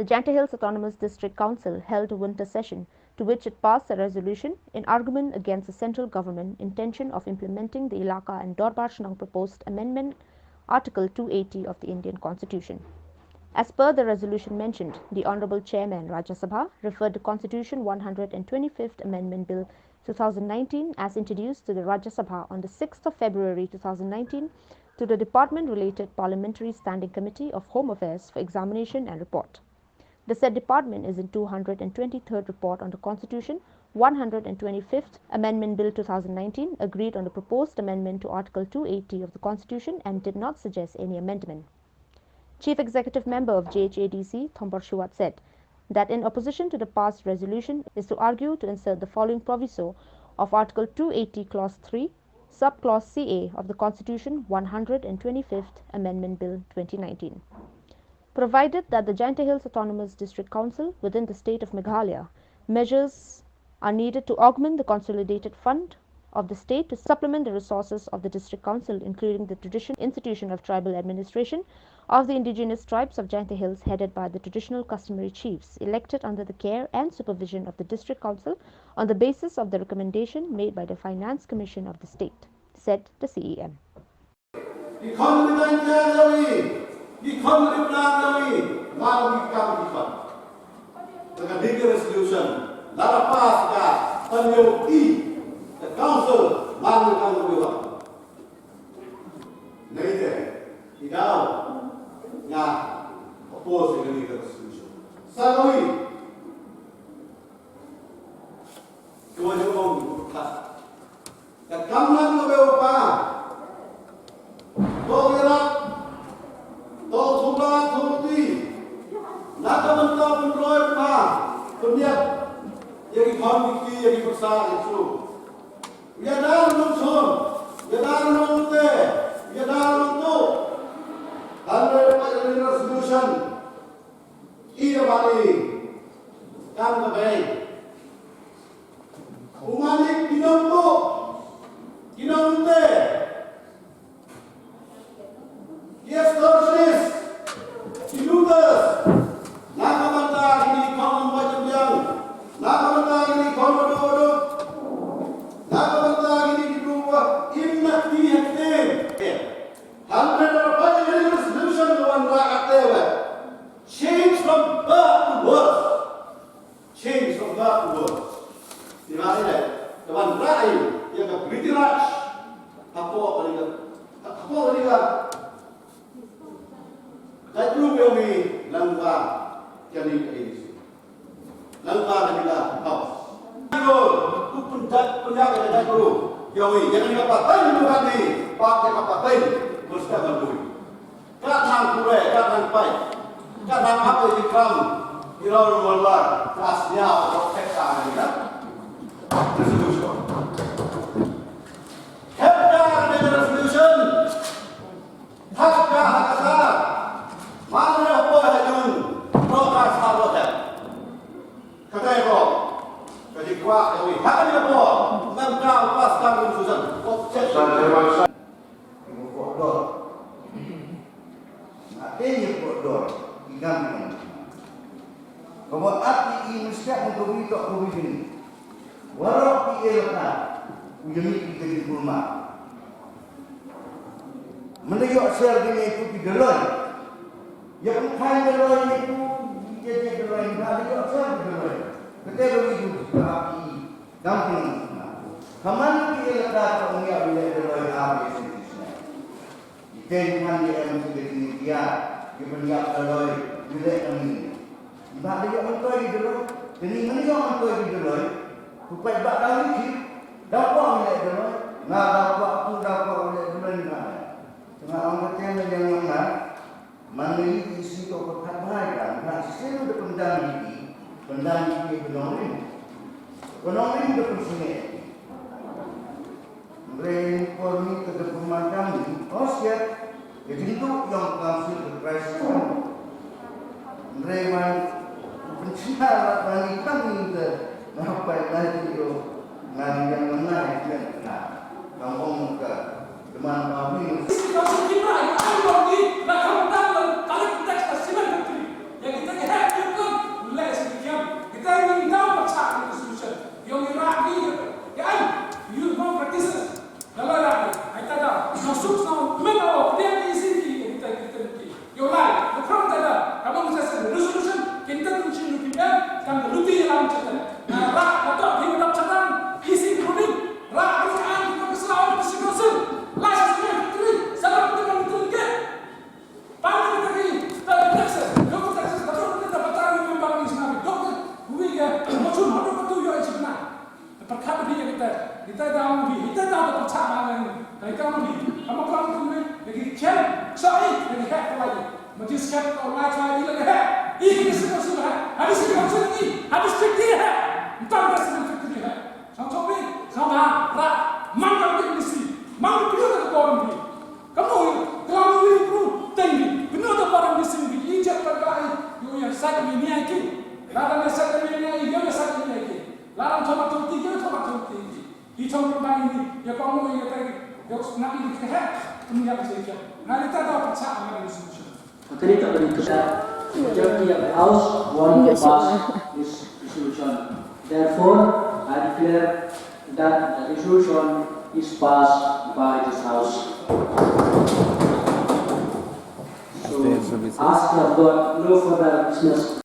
The Janta Hills Autonomous District Council held a winter session to which it passed a resolution in argument against the central government intention of implementing the Elaka and Dorbar shnong proposed amendment Article 280 of the Indian Constitution. As per the resolution mentioned, the Honourable Chairman Rajya Sabha referred to Constitution 125th Amendment Bill 2019 as introduced to the Rajya Sabha on the 6th of February 2019 to the Department-related Parliamentary Standing Committee of Home Affairs for examination and report. The said department is in 223rd report on the Constitution 125th Amendment Bill 2019 agreed on the proposed amendment to Article 280 of the Constitution and did not suggest any amendment. Chief Executive Member of JHADC, Thombar said that in opposition to the passed resolution is to argue to insert the following proviso of Article 280 Clause 3, Subclause CA of the Constitution 125th Amendment Bill 2019. Provided that the Janta Hills Autonomous District Council within the state of Meghalaya measures are needed to augment the consolidated fund of the state to supplement the resources of the District Council, including the Traditional Institution of Tribal Administration of the indigenous tribes of Janta Hills headed by the traditional customary chiefs elected under the care and supervision of the District Council on the basis of the recommendation made by the Finance Commission of the state, said the CEM. The council melakukan kebutuhan. Nanti, tidak nak oppose dengan ini resolution. Sakoi, dua jom tak. Dan kamlan keberupa, togerak, tosulah, turuti, nak mentok menroy pa, penyiap yang konflik yang bersah itu. Yadar muncul, yadar muncul, yadar muncul. Under resolution, ia balik, kan kebaik. Umalik kinonto, kinonte. Yes, Dorsis, kinutas. Nakamata ini kaum macam yang, nakamata ini kaum bodoh. Change from bad to worse. Change from bad to worse. Di mana ini? Teman rai yang bergerak. Apa berikan? Apa berikan? Saya dulu kami langkah jadi ini. Langkah kita tahu. Itu penjaga dari dulu. Yawi, jangan kapatain dulu kami. Pakai kapatain berstabil dulu. Kadang kurang, kadang baik. Kadang apa yang dikram, irau luar kelasnya atau seksa ini kan? Resolution. Hekta dengan resolution. Hakka hakasa. Mana apa hajun? Progres harotet. Kata apa? Jadi kuat kami. Hakka apa? Memang lepaskan resolution. Obsession. Ibu bodoh. Ini bodoh. Ingat, bahwa api ini mesti untuk ini. Walau ia lekat, menjadi di rumah. Menegak serdi itu digeloi. Yang bukan geloi itu jadi geloi. Menegak serdi geloi. Ketika begitu api gampang. Kaman ia lekat mengiap bila geloi api seterusnya. Ikan dia mesti dia. Menyiap geloi bila kami. Bak dia mentoi geloi. Jadi mana mentoi geloi? Bukan bak lagi. Dapat bila geloi. Nah dapat tu dapat bila geloi ni. Tengah orang kata yang mana mana isi tu perkatakan. Nah sini ada pendang ini ekonomi. Ekonomi itu penting. Mereka ini kedepan kami. Oh siap. Jadi itu yang langsung berkaitan mereka pencari bagi kami itu apa lagi itu nari yang menarik dan kamu ke teman kami. Kamu kita ini lagi nak kamu tahu kalau kita kasih menteri yang kita lihat अभी city council नहीं अभी स्ट्रिक्टली है inter resident strictly है संसद में sama ra mangkal ke misi mang pino da orang ni kamu kalau ni pru tinggi pino da orang misi ni ijat terkai yo ya sak ni ai ki lara na sak ni ai yo ya sak ni ai ki lara thoma thoti yo thoma thoti ki thom bang ni ya kamu ya tai yo nak ni ke hai ni ya se kya na kita da pacha amar resolution Materi tak berikutnya, majority of the House want to pass this resolution. Therefore, I declare that the resolution is passed by this House. So, as we have got no further business.